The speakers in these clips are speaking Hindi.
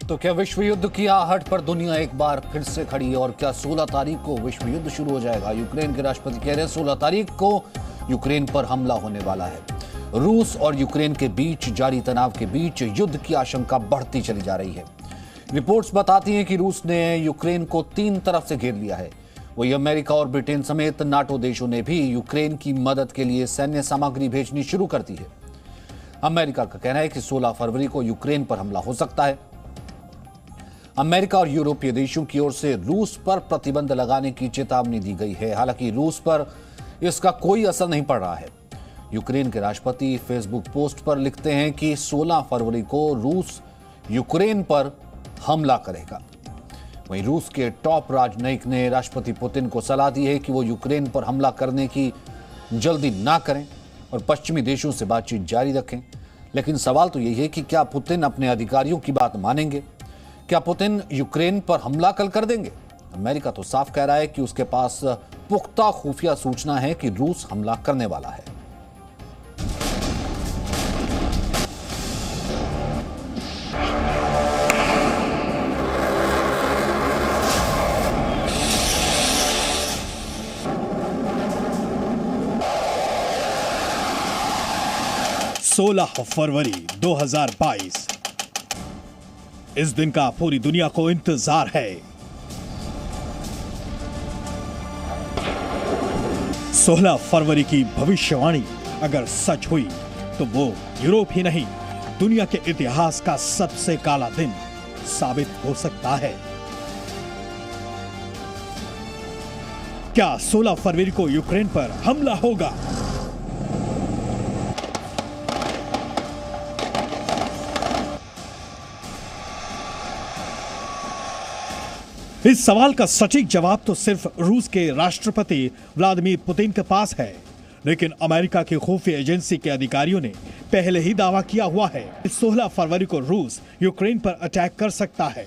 तो क्या विश्व युद्ध की आहट पर दुनिया एक बार फिर से खड़ी और क्या 16 तारीख को विश्व युद्ध शुरू हो जाएगा? यूक्रेन के राष्ट्रपति कह रहे हैं 16 तारीख को यूक्रेन पर हमला होने वाला है। रूस और यूक्रेन के बीच जारी तनाव के बीच युद्ध की आशंका बढ़ती चली जा रही है। रिपोर्ट्स बताती हैं कि रूस ने यूक्रेन को 3 तरफ से घेर लिया है। वही अमेरिका और ब्रिटेन समेत नाटो देशों ने भी यूक्रेन की मदद के लिए सैन्य सामग्री भेजनी शुरू कर दी है। अमेरिका का कहना है कि 16 फरवरी को यूक्रेन पर हमला हो सकता है। अमेरिका और यूरोपीय देशों की ओर से रूस पर प्रतिबंध लगाने की चेतावनी दी गई है। हालांकि रूस पर इसका कोई असर नहीं पड़ रहा है। यूक्रेन के राष्ट्रपति फेसबुक पोस्ट पर लिखते हैं कि 16 फरवरी को रूस यूक्रेन पर हमला करेगा। वहीं रूस के टॉप राजनयिक ने राष्ट्रपति पुतिन को सलाह दी है कि वो यूक्रेन पर हमला करने की जल्दी ना करें और पश्चिमी देशों से बातचीत जारी रखें। लेकिन सवाल तो यही है कि क्या पुतिन अपने अधिकारियों की बात मानेंगे? क्या पुतिन यूक्रेन पर हमला कल कर देंगे? अमेरिका तो साफ कह रहा है कि उसके पास पुख्ता खुफिया सूचना है कि रूस हमला करने वाला है। सोलह फरवरी 2022 इस दिन का पूरी दुनिया को इंतजार है। 16 फरवरी की भविष्यवाणी अगर सच हुई तो वो यूरोप ही नहीं, दुनिया के इतिहास का सबसे काला दिन साबित हो सकता है। क्या 16 फरवरी को यूक्रेन पर हमला होगा? इस सवाल का सटीक जवाब तो सिर्फ रूस के राष्ट्रपति व्लादिमीर पुतिन के पास है, लेकिन अमेरिका की खुफिया एजेंसी के अधिकारियों ने पहले ही दावा किया हुआ है कि 16 फरवरी को रूस यूक्रेन पर अटैक कर सकता है।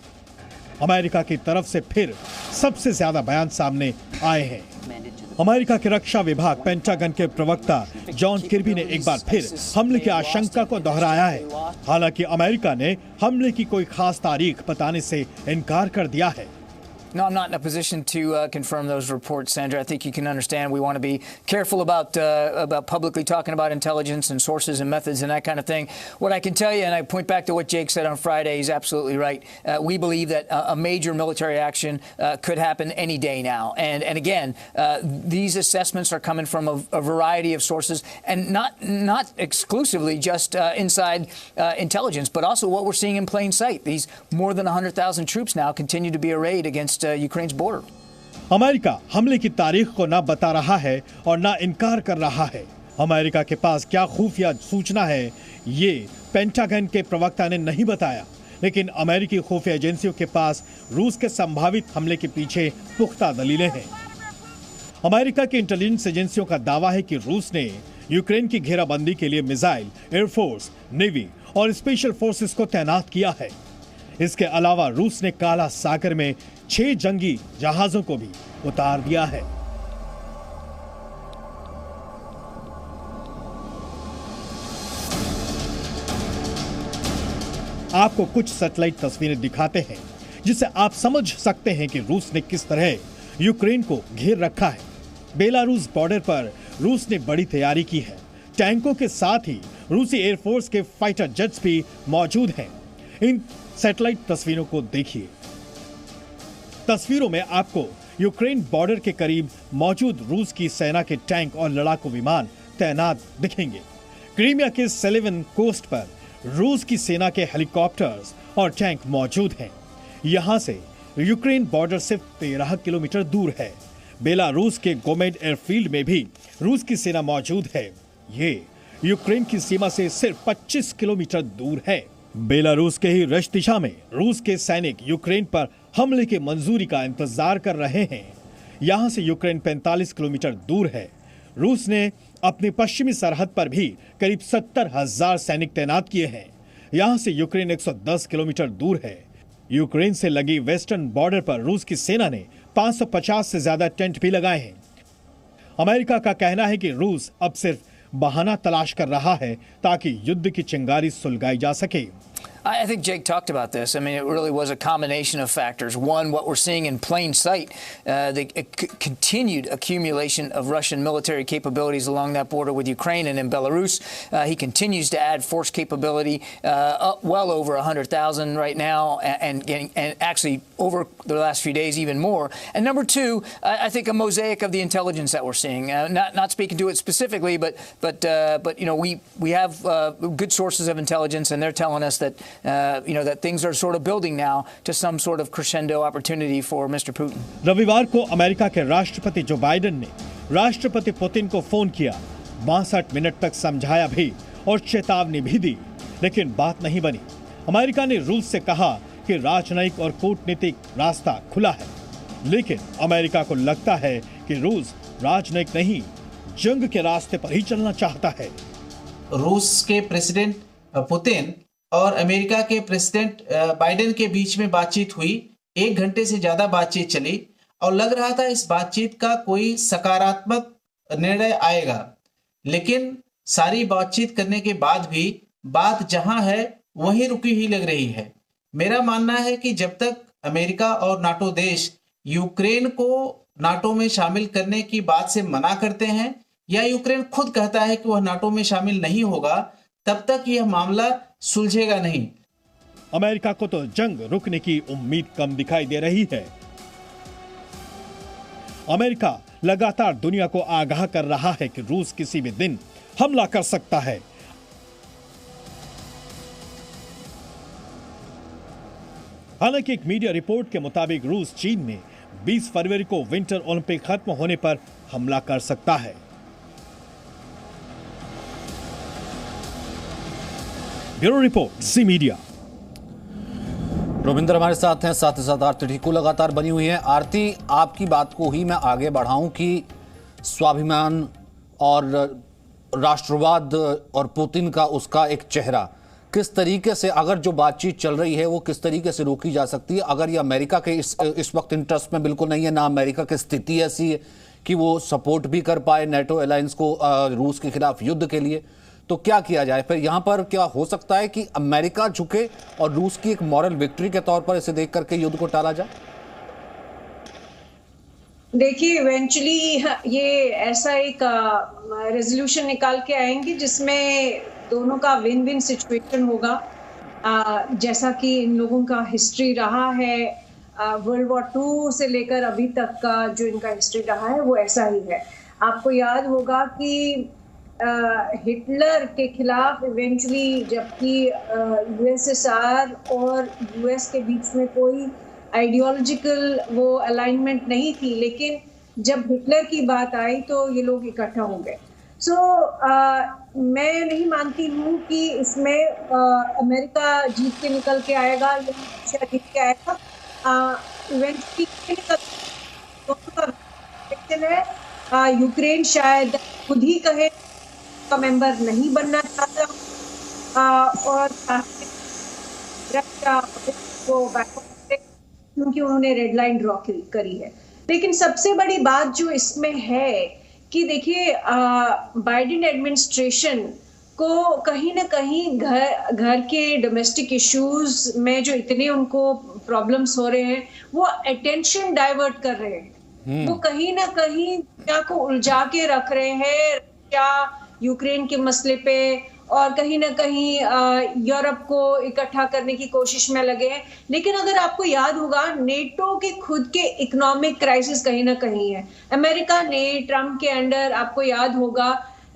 अमेरिका की तरफ से फिर सबसे ज्यादा बयान सामने आए हैं। अमेरिका के रक्षा विभाग पेंटागन के प्रवक्ता जॉन किर्बी ने एक बार फिर हमले की आशंका को दोहराया है। हालांकि अमेरिका ने हमले की कोई खास तारीख बताने से इनकार कर दिया है। No, I'm not in a position to confirm those reports, Sandra. I think you can understand we want to be careful about publicly talking about intelligence and sources and methods and that kind of thing. What I can tell you, and I point back to what Jake said on Friday, he's absolutely right. We believe that a major military action could happen any day now. And again, these assessments are coming from a variety of sources, and not exclusively just inside intelligence, but also what we're seeing in plain sight. These more than 100,000 troops now continue to be arrayed against Ukraine's border. America हमले की तारीख को ना बता रहा है और ना इनकार कर रहा है। अमेरिका के पास क्या खुफिया सूचना है ये पेंटागन के प्रवक्ता ने नहीं बताया, लेकिन अमेरिकी खुफिया एजेंसियों के पास रूस के संभावित हमले के पीछे पुख्ता दलीलें हैं। अमेरिका की इंटेलिजेंस एजेंसियों का दावा है कि रूस ने यूक्रेन की घेराबंदी के लिए मिसाइल, एयरफोर्स, नेवी और स्पेशल फोर्सेस को तैनात किया है। इसके अलावा रूस ने काला सागर में 6 जंगी जहाजों को भी उतार दिया है। आपको कुछ सैटेलाइट तस्वीरें दिखाते हैं जिससे आप समझ सकते हैं कि रूस ने किस तरह यूक्रेन को घेर रखा है। बेलारूस बॉर्डर पर रूस ने बड़ी तैयारी की है। टैंकों के साथ ही रूसी एयरफोर्स के फाइटर जेट्स भी मौजूद हैं। इन सैटेलाइट तस्वीरों को देखिए। तस्वीरों में आपको यूक्रेन बॉर्डर के करीब मौजूद रूस की सेना के टैंक और लड़ाकू विमान तैनात दिखेंगे। क्रीमिया के सेलेवन कोस्ट पर रूस की सेना के हेलीकॉप्टर्स और टैंक मौजूद हैं। यहां से यूक्रेन बॉर्डर सिर्फ 13 किलोमीटर दूर है। बेलारूस के गोमेड एयरफील्ड में भी रूस की सेना मौजूद है। ये यूक्रेन की सीमा से सिर्फ 25 किलोमीटर दूर है। बेलारूस के ही रश दिशा में रूस के सैनिक यूक्रेन पर हमले की मंजूरी का इंतजार कर रहे हैं। यहां से यूक्रेन 45 किलोमीटर दूर है। रूस ने अपनी पश्चिमी सरहद पर भी करीब 70,000 सैनिक तैनात किए हैं। यहां से यूक्रेन 110 किलोमीटर दूर है। यूक्रेन से लगी वेस्टर्न बॉर्डर पर रूस की सेना ने 550 से ज्यादा टेंट भी लगाए हैं। अमेरिका का कहना है कि रूस अब सिर्फ बहाना तलाश कर रहा है ताकि युद्ध की चिंगारी सुलगाई जा सके। I think Jake talked about this. I mean, it really was a combination of factors. One, what we're seeing in plain sight, the continued accumulation of Russian military capabilities along that border with Ukraine and in Belarus. He continues to add force capability, up well over 100,000 right now, and actually over the last few days even more. And number two, I think a mosaic of the intelligence that we're seeing. Not speaking to it specifically, but you know, we have good sources of intelligence, and they're telling us that you know, that things are sort of building now to some sort of crescendo opportunity for Mr. Putin. रविवार को अमेरिका के राष्ट्रपति जो बाइडेन ने राष्ट्रपति पुतिन को फोन किया, 62 मिनट तक समझाया भी और चेतावनी भी दी, लेकिन बात नहीं बनी। अमेरिका ने रूस से कहा कि राजनयिक और कूटनीतिक रास्ता खुला है, लेकिन अमेरिका को लगता है कि रूस राजनयिक नहीं, जंग के रास्ते पर ही चलना चाहता है। रूस के प्रेसिडेंट पुतिन और अमेरिका के प्रेसिडेंट बाइडेन के बीच में बातचीत हुई, 1 घंटे से ज्यादा बातचीत चली और लग रहा था इस बातचीत का कोई सकारात्मक निर्णय आएगा, लेकिन सारी बातचीत करने के बाद भी बात जहां है वहीं रुकी ही लग रही है। मेरा मानना है कि जब तक अमेरिका और नाटो देश यूक्रेन को नाटो में शामिल करने की बात से मना करते हैं या यूक्रेन खुद कहता है कि वह नाटो में शामिल नहीं होगा, तब तक यह मामला सुलझेगा नहीं। अमेरिका को तो जंग रुकने की उम्मीद कम दिखाई दे रही है। अमेरिका लगातार दुनिया को आगाह कर रहा है कि रूस किसी भी दिन हमला कर सकता है। हालांकि एक मीडिया रिपोर्ट के मुताबिक रूस चीन में 20 फरवरी को विंटर ओलंपिक खत्म होने पर हमला कर सकता है। Bureau report, C media. Ravindra हमारे साथ हैं, साथ ही साथ आरती टिक्कू लगातार बनी हुई है। आरती, आपकी बात को ही मैं आगे बढ़ाऊं कि स्वाभिमान और राष्ट्रवाद और पुतिन का उसका एक चेहरा किस तरीके से, अगर जो बातचीत चल रही है वो किस तरीके से रोकी जा सकती है, अगर ये अमेरिका के इस वक्त इंटरेस्ट में बिल्कुल नहीं है, ना अमेरिका की स्थिति ऐसी है कि वो सपोर्ट भी कर पाए नेटो अलायंस को रूस के खिलाफ युद्ध के लिए, तो क्या किया जाए? फिर यहाँ पर क्या हो सकता है कि अमेरिका झुके और रूस की एक मॉरल विक्ट्री के तौर पर इसे देख करके युद्ध को टाला जाए? देखिए, इवेंचुअली ये ऐसा एक रेजोल्यूशन निकाल के आएंगे जिसमें दोनों का विन विन सिचुएशन होगा। जैसा कि इन लोगों का हिस्ट्री रहा है, वर्ल्ड वॉर 2 से लेकर अभी तक का जो इनका हिस्ट्री रहा है वो ऐसा ही है। आपको याद होगा कि हिटलर के खिलाफ इवेंचुअली, जबकि यूएसएसआर और यूएस के बीच में कोई आइडियोलॉजिकल वो अलाइनमेंट नहीं थी, लेकिन जब हिटलर की बात आई तो ये लोग इकट्ठा हो गए। मैं नहीं मानती हूँ कि इसमें अमेरिका जीत के निकल के आएगा या रशिया जीत के आएगा। इवेंचुअली है, यूक्रेन शायद खुद ही कहे का मेंबर नहीं बनना चाहता और रशिया को क्योंकि उन्होंने रेड लाइन ड्रॉ करी है। लेकिन सबसे बड़ी बात जो इसमें है कि देखिए, बाइडेन एडमिनिस्ट्रेशन को कहीं ना कहीं घर के डोमेस्टिक इश्यूज में जो इतने उनको प्रॉब्लम्स हो रहे हैं वो अटेंशन डाइवर्ट कर रहे हैं। वो कहीं ना कहीं दुनिया को उलझा के रख रहे हैं रशिया यूक्रेन के मसले पे, और कहीं ना कहीं यूरोप को इकट्ठा करने की कोशिश में लगे हैं। लेकिन अगर आपको याद होगा, नेटो के खुद के इकोनॉमिक क्राइसिस कहीं ना कहीं है। अमेरिका ने ट्रम्प के अंडर, आपको याद होगा,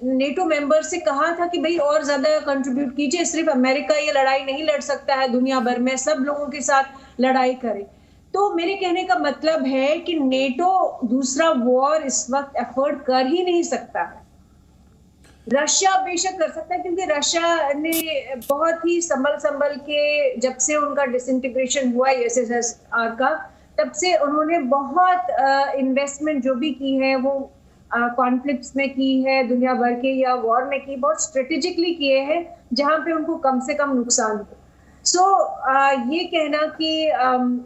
नेटो मेंबर से कहा था कि भाई और ज्यादा कंट्रीब्यूट कीजिए, सिर्फ अमेरिका ये लड़ाई नहीं लड़ सकता है, दुनिया भर में सब लोगों के साथ लड़ाई करे। तो मेरे कहने का मतलब है कि नेटो दूसरा वॉर इस वक्त एफोर्ड कर ही नहीं सकता है। रशिया बेशक कर सकता है, क्योंकि रशिया ने बहुत ही संभल के, जब से उनका डिसइंटीग्रेशन हुआ यूएसएसआर का, तब से उन्होंने बहुत इन्वेस्टमेंट जो भी की है वो कॉन्फ्लिक्ट्स में की है, दुनिया भर के या वॉर में की, बहुत स्ट्रेटेजिकली किए हैं जहां पे उनको कम से कम नुकसान हो। ये कहना कि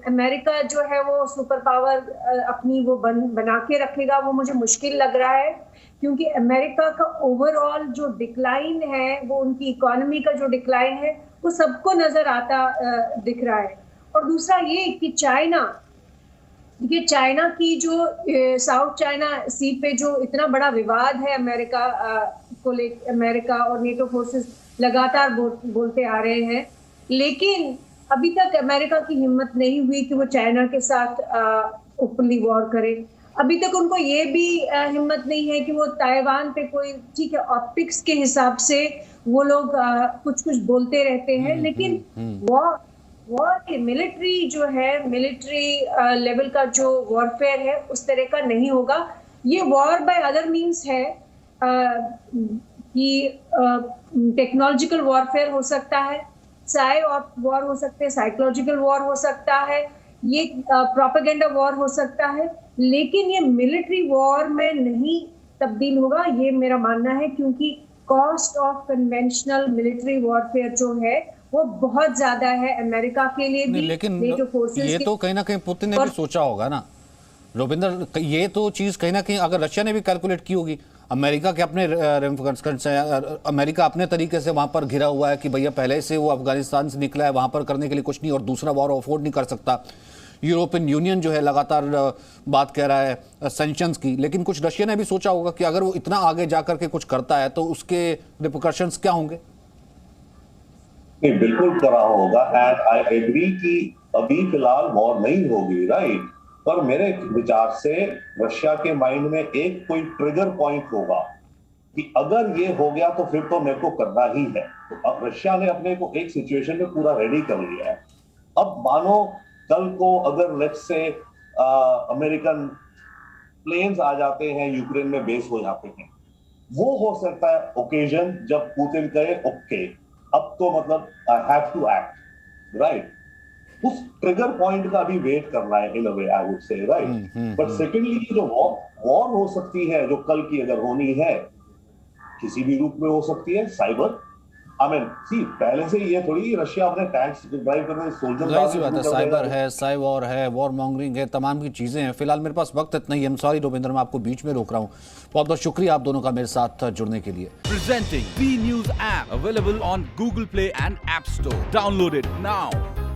अमेरिका जो है वो सुपर पावर अपनी वो बना के रखेगा, वो मुझे मुश्किल लग रहा है, क्योंकि अमेरिका का ओवरऑल जो डिक्लाइन है, वो उनकी इकोनॉमी का जो डिक्लाइन है वो सबको नजर आता दिख रहा है। और दूसरा ये कि चाइना की जो साउथ चाइना सी पे जो इतना बड़ा विवाद है अमेरिका अमेरिका और नेटो फोर्सेस लगातार बोलते आ रहे हैं, लेकिन अभी तक अमेरिका की हिम्मत नहीं हुई कि वो चाइना के साथ ओपनली वॉर करे। अभी तक उनको ये भी हिम्मत नहीं है कि वो ताइवान पे कोई, ठीक है ऑप्टिक्स के हिसाब से वो लोग कुछ कुछ बोलते रहते हैं, लेकिन वॉर की मिलिट्री जो है, मिलिट्री लेवल का जो वॉरफेयर है उस तरह का नहीं होगा। ये वॉर बाय अदर मीन्स है कि टेक्नोलॉजिकल वॉरफेयर हो सकता है, वॉर हो सकते हैं, साइकोलॉजिकल वॉर हो सकता है, ये प्रोपेगेंडा वॉर हो सकता है, लेकिन ये मिलिट्री वॉर में नहीं तब्दील होगा, ये मेरा मानना है, क्योंकि cost of conventional military warfare जो है वो बहुत ज्यादा है अमेरिका के लिए भी। लेकिन ये तो कहीं ना कहीं पुतिन ने भी सोचा होगा ना रोविंदर, ये तो चीज कहीं ना कहीं अगर रशिया ने भी कैलकुलेट की होगी, अमेरिका के अपने रेमिफिकेशंस हैं, अमेरिका अपने तरीके से वहां पर घिरा हुआ है कि भैया पहले से वो अफगानिस्तान से निकला है, वहां पर करने के लिए कुछ नहीं और दूसरा वॉर अफोर्ड नहीं कर सकता। यूरोपियन यूनियन जो है लगातार बात कह रहा है सैंक्शंस की, लेकिन कुछ रशिया ने भी सोचा होगा कि अगर वो इतना आगे जाकर के कुछ करता है तो उसके रिपरकशंस क्या होंगे। नहीं, बिल्कुल करा होगा एंड आई एग्री कि अभी फिलहाल वॉर नहीं होगी, राइट, पर मेरे विचार से रशिया के माइंड में एक कोई ट्रिगर पॉइंट होगा कि अगर ये हो गया तो फिर तो मेरे को करना ही है। तो अब रशिया ने अपने को एक सिचुएशन में पूरा रेडी कर लिया है। अब मानो कल को अगर लेट्स से अमेरिकन प्लेन्स आ जाते हैं, यूक्रेन में बेस हो जाते हैं, वो हो सकता है ओकेजन जब पुतिन कहे ओके अब तो मतलब I have to act, right. उस ट्रिगर पॉइंट का भी वेट करना है in a way, I would say, right. But secondly जो वॉर हो सकती है, जो कल की अगर होनी है, किसी भी रूप में हो सकती है, साइबर, आई मीन सी पहले से ये थोड़ी रशिया अपने टैंक्स ड्राइव करने, सोल्जर बात है, साइबर है, साइवॉर है, वॉर मॉन्गरिंग है, तमाम की चीजें हैं। फिलहाल मेरे पास वक्त इतना ही है, सॉरी रोविंदर, मैं आपको बीच में रोक रहा हूँ। बहुत बहुत शुक्रिया आप दोनों का मेरे साथ जुड़ने के लिए। Presenting B News app available on Google Play and App Store. Download it now.